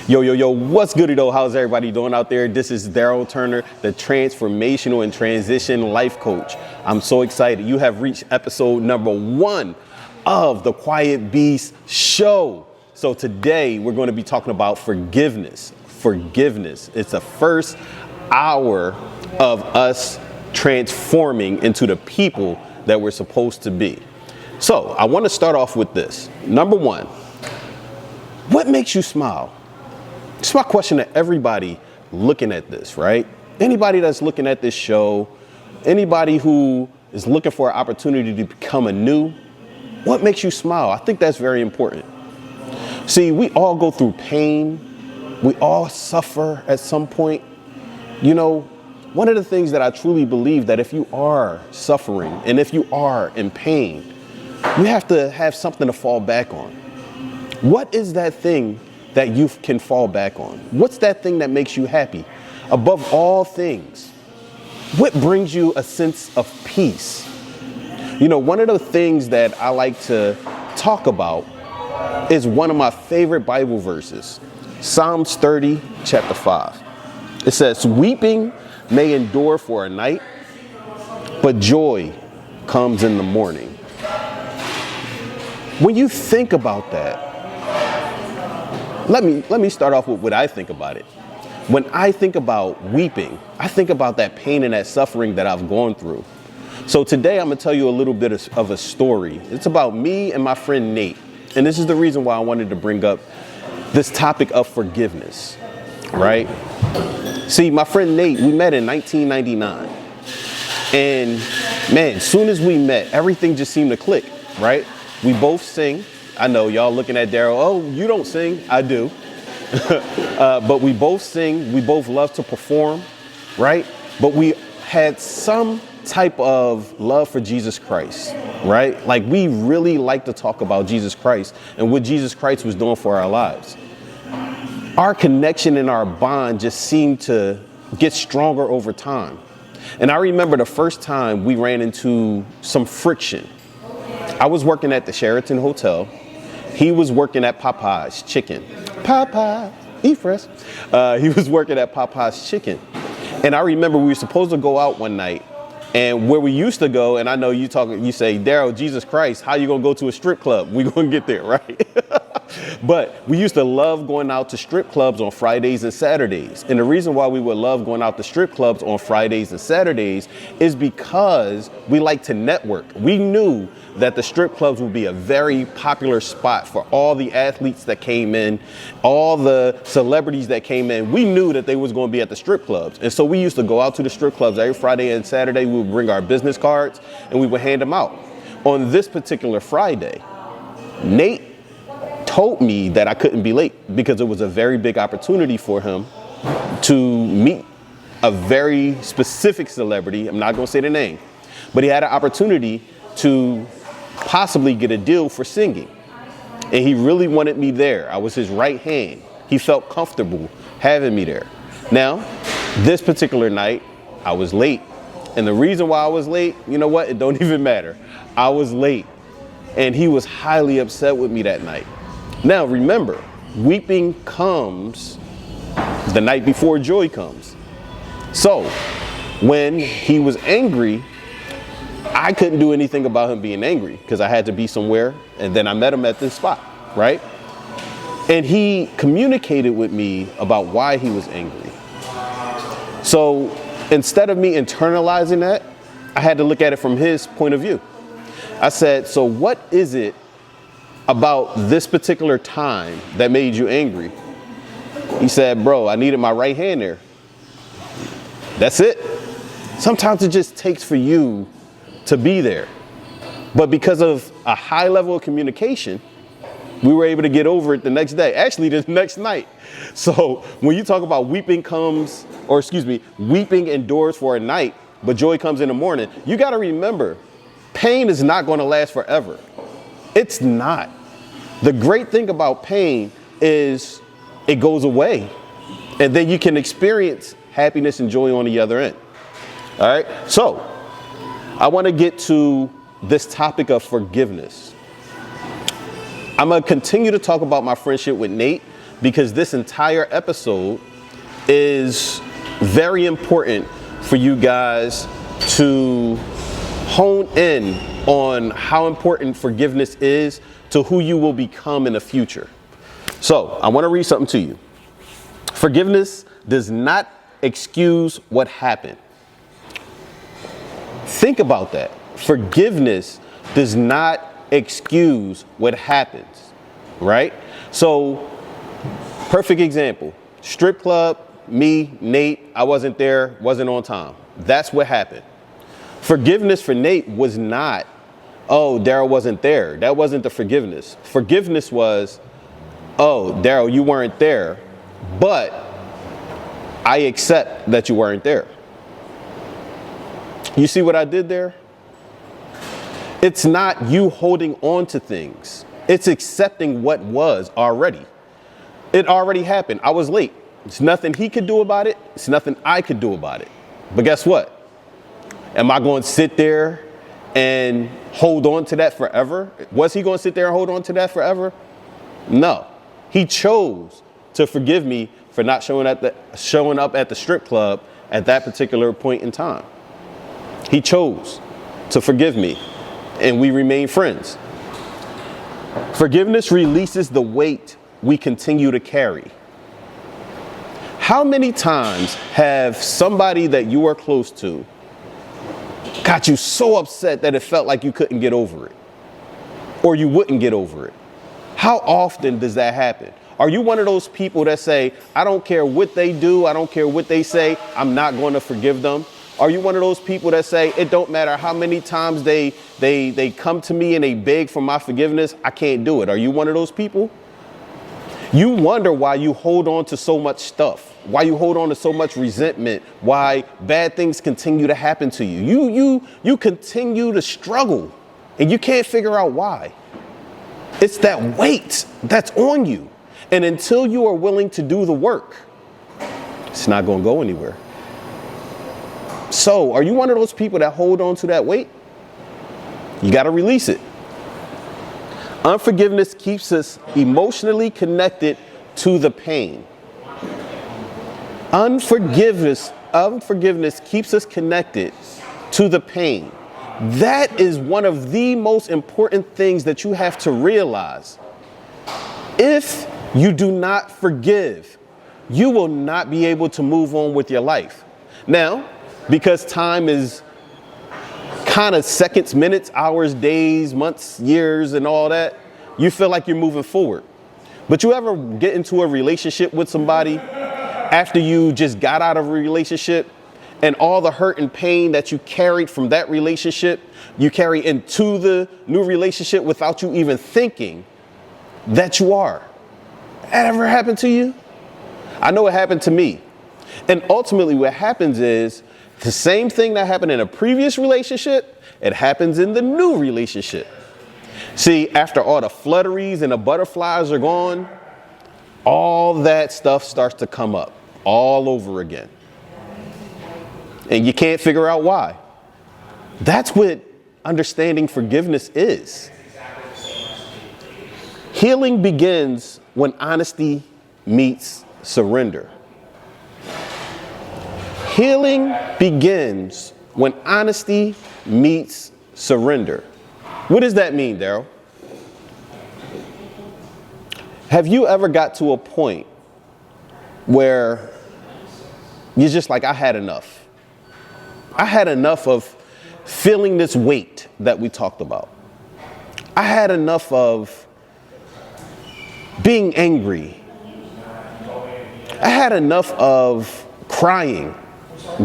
Yo, what's goody though? How's everybody doing out there? This is Daryl Turner, the transformational and transition life coach. I'm so excited. You have reached episode number 1 of the Quiet Beast Show. So today we're going to be talking about forgiveness. Forgiveness. It's the first hour of us transforming into the people that we're supposed to be. So I want to start off with this. Number 1, what makes you smile? It's my question to everybody looking at this, right? Anybody that's looking at this show, anybody who is looking for an opportunity to become anew, what makes you smile? I think that's very important. See, we all go through pain. We all suffer at some point. You know, one of the things that I truly believe that if you are suffering and if you are in pain, you have to have something to fall back on. What is that thing that you can fall back on? What's that thing that makes you happy? Above all things, what brings you a sense of peace? You know, one of the things that I like to talk about is one of my favorite Bible verses, Psalms 30, chapter 5. It says, weeping may endure for a night, but joy comes in the morning. When you think about that, let me start off with what I think about it. When I think about weeping, I think about that pain and that suffering that I've gone through. So today I'm going to tell you a little bit of a story. It's about me and my friend Nate. And this is the reason why I wanted to bring up this topic of forgiveness, right? See, my friend Nate, we met in 1999. And man, as soon as we met, everything just seemed to click, right? We both sing. I know y'all looking at Daryl, oh, you don't sing. I do. But we both sing. We both love to perform, right? But we had some type of love for Jesus Christ, right? Like we really like to talk about Jesus Christ and what Jesus Christ was doing for our lives. Our connection and our bond just seemed to get stronger over time. And I remember the first time we ran into some friction. I was working at the Sheraton Hotel. He was working at Popeye's Chicken. Popeye, eat fresh. He was working at Popeye's Chicken. And I remember we were supposed to go out one night. And where we used to go, and I know you say, Daryl, Jesus Christ, how you gonna go to a strip club? We gonna get there, right? But we used to love going out to strip clubs on Fridays and Saturdays. And the reason why we would love going out to strip clubs on Fridays and Saturdays is because we like to network. We knew that the strip clubs would be a very popular spot for all the athletes that came in, all the celebrities that came in. We knew that they was going to be at the strip clubs. And so we used to go out to the strip clubs every Friday and Saturday. We would bring our business cards and we would hand them out. On this particular Friday, Nate told me that I couldn't be late because it was a very big opportunity for him to meet a very specific celebrity. I'm not going to say the name, but he had an opportunity to possibly get a deal for singing. And he really wanted me there. I was his right hand. He felt comfortable having me there. Now, this particular night, I was late. And the reason why I was late, you know what? It don't even matter. I was late. And he was highly upset with me that night. Now, remember, weeping comes the night before joy comes. So when he was angry, I couldn't do anything about him being angry because I had to be somewhere. And then I met him at this spot, right? And he communicated with me about why he was angry. So instead of me internalizing that, I had to look at it from his point of view. I said, so what is it about this particular time that made you angry? He said, bro, I needed my right hand there. That's it. Sometimes it just takes for you to be there. But because of a high level of communication, we were able to get over it the next day. Actually, the next night. So when you talk about weeping endures for a night, but joy comes in the morning, you got to remember, pain is not going to last forever. It's not. The great thing about pain is it goes away. And then you can experience happiness and joy on the other end. All right. So I want to get to this topic of forgiveness. I'm going to continue to talk about my friendship with Nate, because this entire episode is very important for you guys to hone in on how important forgiveness is to who you will become in the future. So I want to read something to you. Forgiveness does not excuse what happened. Think about that. Forgiveness does not excuse what happens, right? So, perfect example. Strip club, me, Nate, I wasn't there, wasn't on time. That's what happened. Forgiveness for Nate was not, oh, Daryl wasn't there. That wasn't the forgiveness. Forgiveness was, oh, Daryl, you weren't there, but I accept that you weren't there. You see what I did there? It's not you holding on to things. It's accepting what was already. It already happened. I was late. It's nothing he could do about it. It's nothing I could do about it. But guess what? Am I going to sit there and hold on to that forever? Was he going to sit there and hold on to that forever? No. He chose to forgive me for not showing up at the strip club at that particular point in time. He chose to forgive me, and we remain friends. Forgiveness releases the weight we continue to carry. How many times have somebody that you are close to got you so upset that it felt like you couldn't get over it, or you wouldn't get over it? How often does that happen? Are you one of those people that say, I don't care what they do, I don't care what they say, I'm not going to forgive them? Are you one of those people that say, it don't matter how many times they come to me and they beg for my forgiveness, I can't do it? Are you one of those people? You wonder why you hold on to so much stuff, why you hold on to so much resentment, why bad things continue to happen to you. You continue to struggle and you can't figure out why. It's that weight that's on you. And until you are willing to do the work, it's not going to go anywhere. So, are you one of those people that hold on to that weight? You got to release it. Unforgiveness keeps us emotionally connected to the pain. Unforgiveness keeps us connected to the pain. That is one of the most important things that you have to realize. If you do not forgive, you will not be able to move on with your life. Now, because time is kind of seconds, minutes, hours, days, months, years, and all that, you feel like you're moving forward. But you ever get into a relationship with somebody after you just got out of a relationship, and all the hurt and pain that you carried from that relationship, you carry into the new relationship without you even thinking that you are? That ever happened to you? I know it happened to me. And ultimately what happens is the same thing that happened in a previous relationship, it happens in the new relationship. See, after all the flutteries and the butterflies are gone, all that stuff starts to come up all over again. And you can't figure out why. That's what understanding forgiveness is. Healing begins when honesty meets surrender. Healing begins when honesty meets surrender. What does that mean, Daryl? Have you ever got to a point where you're just like, I had enough? I had enough of feeling this weight that we talked about. I had enough of being angry. I had enough of crying,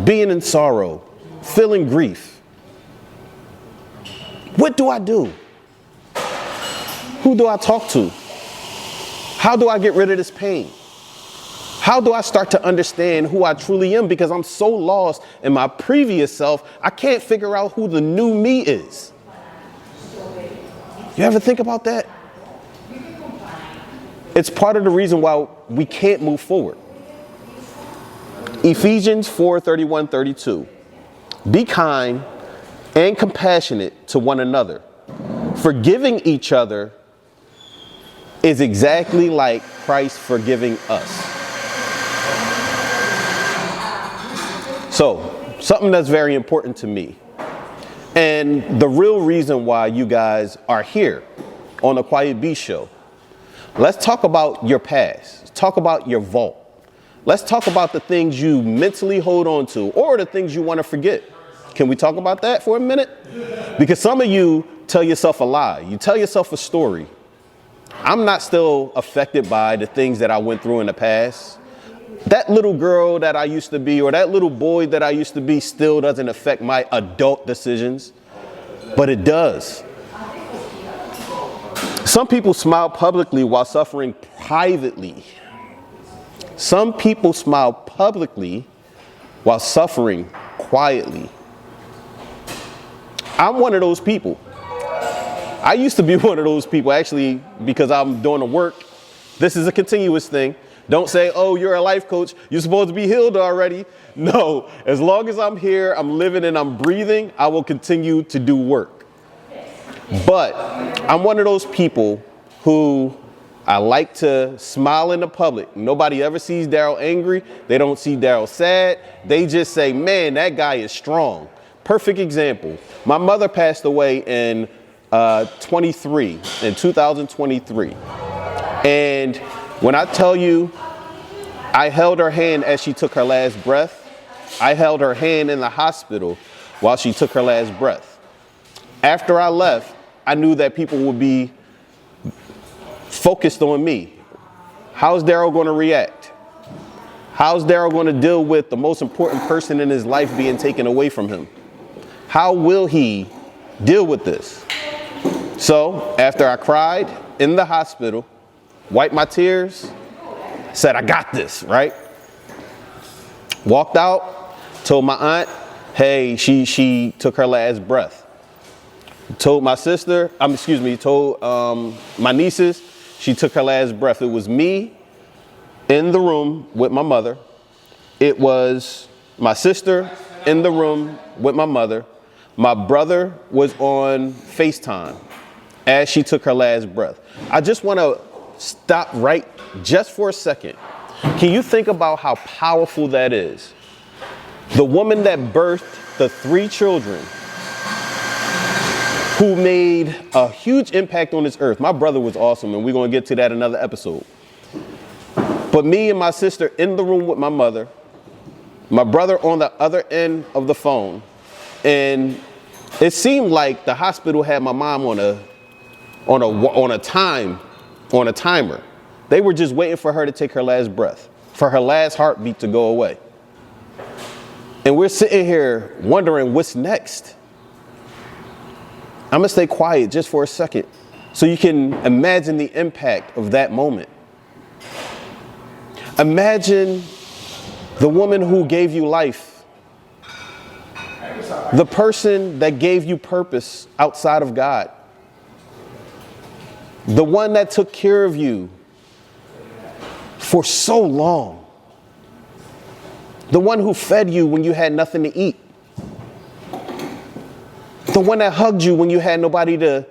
being in sorrow, feeling grief. What do I do? Who do I talk to? How do I get rid of this pain? How do I start to understand who I truly am? Because I'm so lost in my previous self, I can't figure out who the new me is. You ever think about that? It's part of the reason why we can't move forward. Ephesians 4:31-32. Be kind and compassionate to one another. Forgiving each other is exactly like Christ forgiving us. So, something that's very important to me, and the real reason why you guys are here on the Quiet Beast Show. Let's talk about your past. Let's talk about your vault. Let's talk about the things you mentally hold on to or the things you want to forget. Can we talk about that for a minute? Because some of you tell yourself a lie. You tell yourself a story. I'm not still affected by the things that I went through in the past. That little girl that I used to be or that little boy that I used to be still doesn't affect my adult decisions, but it does. Some people smile publicly while suffering privately. Some people smile publicly while suffering quietly. I'm one of those people. I used to be one of those people, actually, because I'm doing the work. This is a continuous thing. Don't say, oh, you're a life coach, you're supposed to be healed already. No, as long as I'm here, I'm living and I'm breathing, I will continue to do work. But I'm one of those people who I like to smile in the public. Nobody ever sees Daryl angry. They don't see Daryl sad. They just say, man, that guy is strong. Perfect example. My mother passed away in 2023. And when I tell you, I held her hand as she took her last breath. I held her hand in the hospital while she took her last breath. After I left, I knew that people would be focused on me. How's Daryl going to react? How's Daryl going to deal with the most important person in his life being taken away from him? How will he deal with this? So after I cried in the hospital, wiped my tears, said, I got this, right? Walked out, told my aunt, hey, she took her last breath. Told my sister, told my nieces, she took her last breath. It was me in the room with my mother. It was my sister in the room with my mother. My brother was on FaceTime as she took her last breath. I just want to stop right just for a second. Can you think about how powerful that is? The woman that birthed the 3 children who made a huge impact on this earth. My brother was awesome, and we're going to get to that in another episode. But me and my sister in the room with my mother, my brother on the other end of the phone, and it seemed like the hospital had my mom on a timer. They were just waiting for her to take her last breath, for her last heartbeat to go away. And we're sitting here wondering what's next. I'm going to stay quiet just for a second so you can imagine the impact of that moment. Imagine the woman who gave you life, the person that gave you purpose outside of God, the one that took care of you for so long, the one who fed you when you had nothing to eat, the one that hugged you when you had nobody to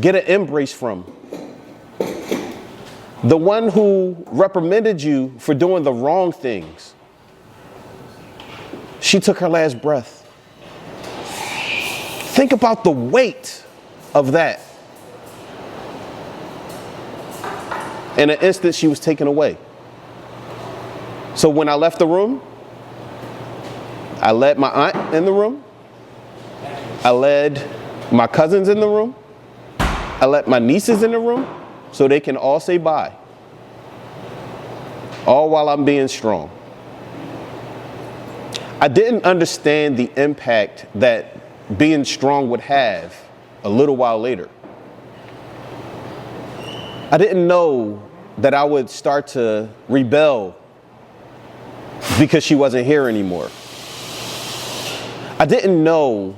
get an embrace from, the one who reprimanded you for doing the wrong things. She took her last breath. Think about the weight of that. In an instant, she was taken away. So when I left the room, I led my aunt in the room. I led my cousins in the room. I let my nieces in the room so they can all say bye. All while I'm being strong. I didn't understand the impact that being strong would have a little while later. I didn't know that I would start to rebel because she wasn't here anymore. I didn't know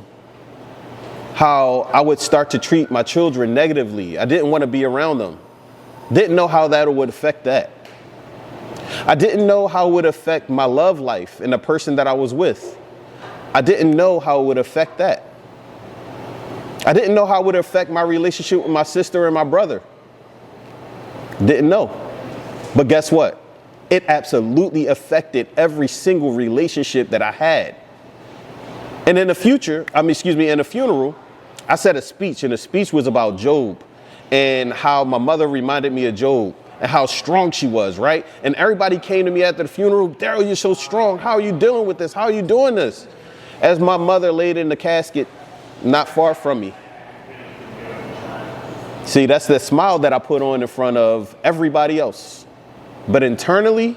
how I would start to treat my children negatively. I didn't want to be around them. Didn't know how that would affect that. I didn't know how it would affect my love life and the person that I was with. I didn't know how it would affect that. I didn't know how it would affect my relationship with my sister and my brother. Didn't know. But guess what? It absolutely affected every single relationship that I had. And in the in the funeral, I said a speech, and the speech was about Job and how my mother reminded me of Job and how strong she was, right? And everybody came to me after the funeral, Daryl, you're so strong. How are you dealing with this? How are you doing this? As my mother laid in the casket, not far from me. See, that's the smile that I put on in front of everybody else. But internally,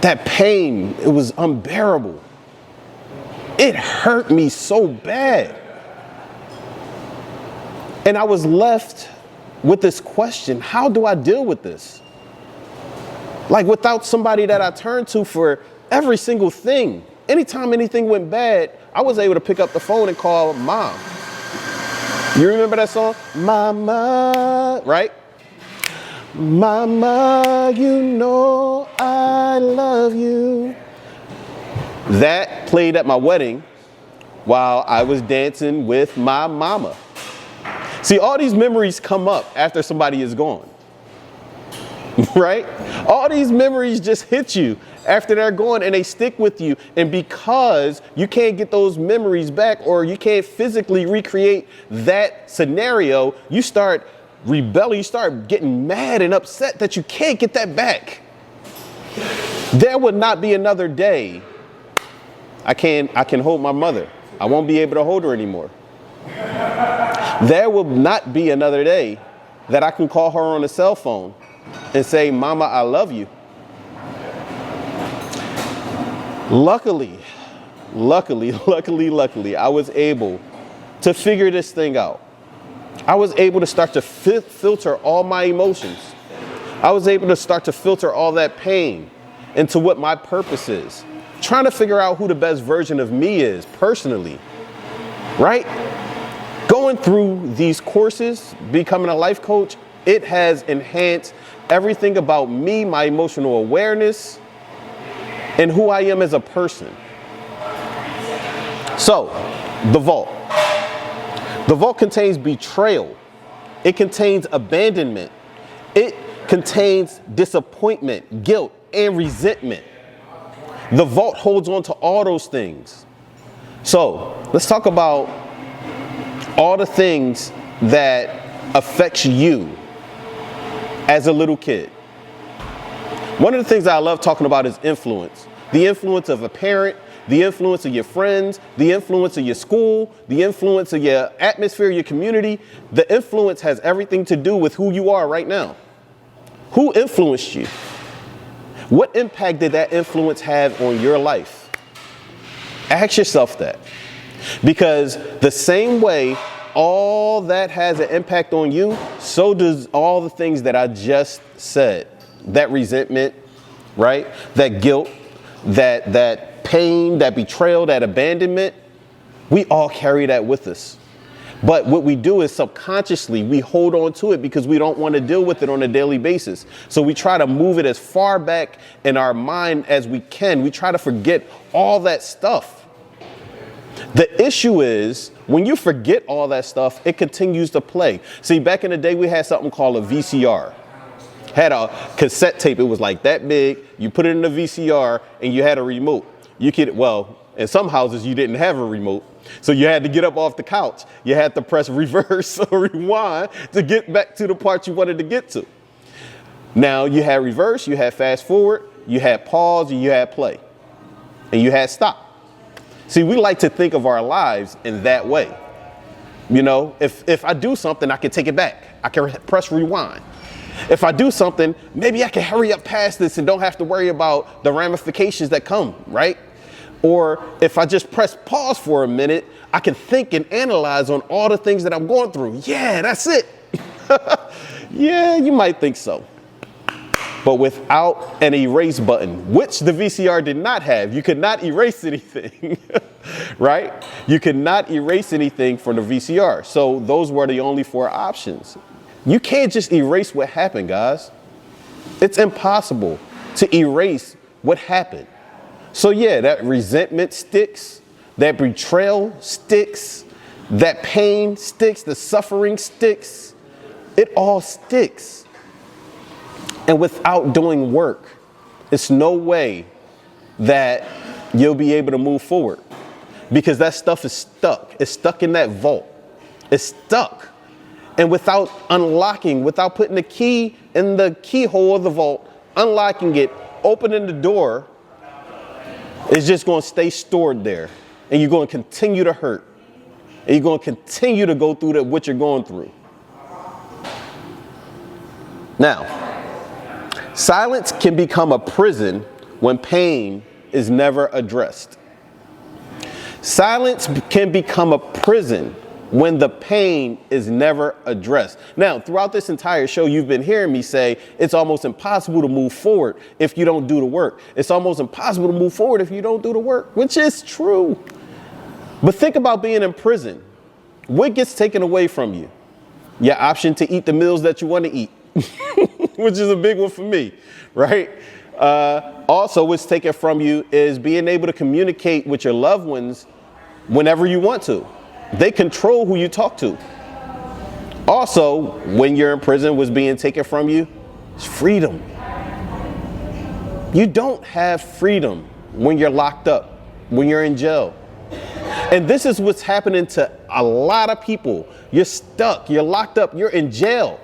that pain, it was unbearable. It hurt me so bad. And I was left with this question, how do I deal with this? Like without somebody that I turned to for every single thing. Anytime anything went bad, I was able to pick up the phone and call Mom. You remember that song? Mama, right? Mama, you know I love you. That played at my wedding while I was dancing with my mama. See, all these memories come up after somebody is gone, right? All these memories just hit you after they're gone and they stick with you. And because you can't get those memories back or you can't physically recreate that scenario, you start rebelling, you start getting mad and upset that you can't get that back. There would not be another day I can hold my mother. I won't be able to hold her anymore. There will not be another day that I can call her on the cell phone and say, Mama, I love you. Luckily, I was able to figure this thing out. I was able to start to filter all my emotions. I was able to start to filter all that pain into what my purpose is. Trying to figure out who the best version of me is personally, right? Going through these courses, becoming a life coach, it has enhanced everything about me, my emotional awareness, and who I am as a person. So, the vault. The vault contains betrayal. It contains abandonment. It contains disappointment, guilt, and resentment. The vault holds on to all those things. So, let's talk about all the things that affects you as a little kid. One of the things I love talking about is influence. The influence of a parent, the influence of your friends, the influence of your school, the influence of your atmosphere, your community. The influence has everything to do with who you are right now. Who influenced you? What impact did that influence have on your life? Ask yourself that. Because the same way all that has an impact on you, so does all the things that I just said. That resentment, right? That guilt, that pain, that betrayal, that abandonment, we all carry that with us. But what we do is subconsciously we hold on to it because we don't want to deal with it on a daily basis. So we try to move it as far back in our mind as we can. We try to forget all that stuff. The issue is when you forget all that stuff, it continues to play. See, back in the day, we had something called a VCR. Had a cassette tape. It was like that big. You put it in the VCR and you had a remote. You could, well, in some houses, you didn't have a remote. So you had to get up off the couch. You had to press reverse or rewind to get back to the part you wanted to get to. Now you had reverse, you had fast forward, you had pause, and you had play, and you had stop. See, we like to think of our lives in that way. You know, if I do something, I can take it back. I can press rewind. If I do something, maybe I can hurry up past this and don't have to worry about the ramifications that come, right? Or if I just press pause for a minute, I can think and analyze on all the things that I'm going through. Yeah, that's it. Yeah, you might think so. But without an erase button, which the VCR did not have, you could not erase anything, right? You could not erase anything from the VCR. So those were the only 4 options. You can't just erase what happened, guys. It's impossible to erase what happened. So yeah, that resentment sticks, that betrayal sticks, that pain sticks, the suffering sticks. It all sticks. And without doing work, it's no way that you'll be able to move forward, because that stuff is stuck. It's stuck in that vault. It's stuck. And without unlocking, without putting the key in the keyhole of the vault, unlocking it, opening the door, it's just going to stay stored there. And you're going to continue to hurt. And you're going to continue to go through what you're going through. Now, silence can become a prison when pain is never addressed. Silence can become a prison when the pain is never addressed. Now, throughout this entire show, you've been hearing me say it's almost impossible to move forward if you don't do the work. It's almost impossible to move forward if you don't do the work, which is true. But think about being in prison. What gets taken away from you? Your option to eat the meals that you want to eat, which is a big one for me, right? Also, what's taken from you is being able to communicate with your loved ones whenever you want to. They control who you talk to. Also, when you're in prison, what's being taken from you is freedom. You don't have freedom when you're locked up, when you're in jail. And this is what's happening to a lot of people. You're stuck, you're locked up, you're in jail.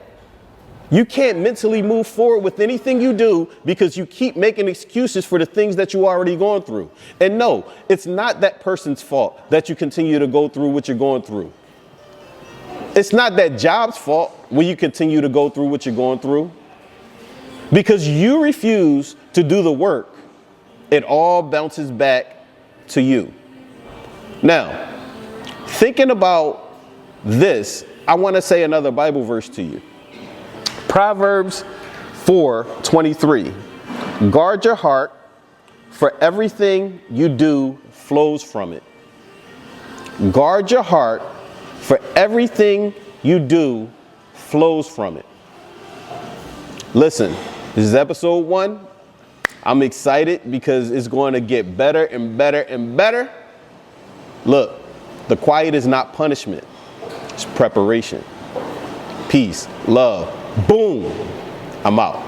You can't mentally move forward with anything you do because you keep making excuses for the things that you already gone through. And no, it's not that person's fault that you continue to go through what you're going through. It's not that job's fault when you continue to go through what you're going through. Because you refuse to do the work, it all bounces back to you. Now, thinking about this, I want to say another Bible verse to you. Proverbs 4:23. Guard your heart, for everything you do flows from it. Guard your heart, for everything you do flows from it. Listen, this is episode 1. I'm excited because it's going to get better and better and better. Look, the quiet is not punishment. It's preparation. Peace, love. Boom. I'm out.